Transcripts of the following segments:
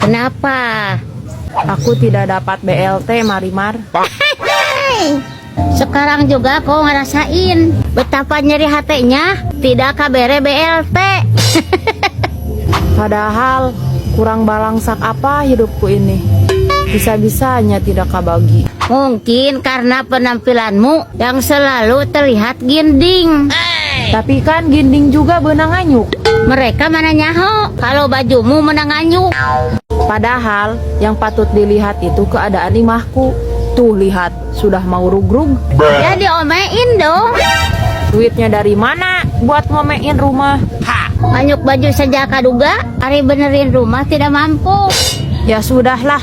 Kenapa? Aku tidak dapat BLT, Marimar. Sekarang juga kau ngerasain betapa nyeri hatinya tidak kabere BLT. Padahal kurang balangsak apa hidupku ini. Bisa-bisanya tidak kabagi. Mungkin karena penampilanmu yang selalu terlihat ginding. Tapi kan Ginding juga benang anyuk. Mereka mana nyaho kalau bajumu menanganyuk. Padahal yang patut dilihat itu keadaan imahku. Tuh lihat, sudah mau rugrug. Ya diomein dong. Duitnya dari mana buat ngomein rumah? Anyuk baju saja kaduga, hari benerin rumah tidak mampu. Ya sudahlah.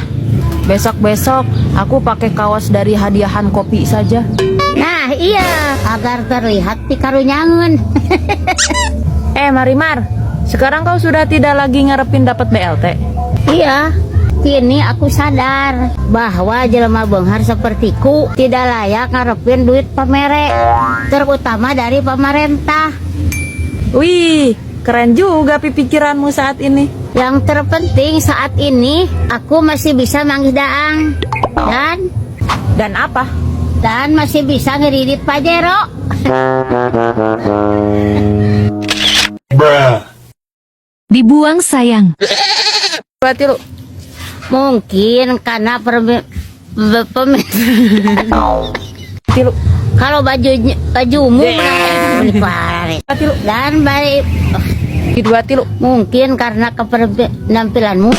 Besok-besok aku pakai kaos dari hadiahan kopi saja. Nah iya, agar terlihat pikarunyangun. Marimar, sekarang kau sudah tidak lagi ngarepin dapat BLT. Iya, kini aku sadar bahwa jelema beunghar sepertiku tidak layak ngarepin duit pamere, terutama dari pemerintah. Wih, keren juga pikiranmu saat ini. Yang terpenting saat ini aku masih bisa manggih daang Dan apa? dan masih bisa ngeridit Pajero. Dibuang sayang. Berarti lu Mungkin karena tilu. kalau bajumu Berarti lu dan baik dua tilu. mungkin karena kepenampilanmu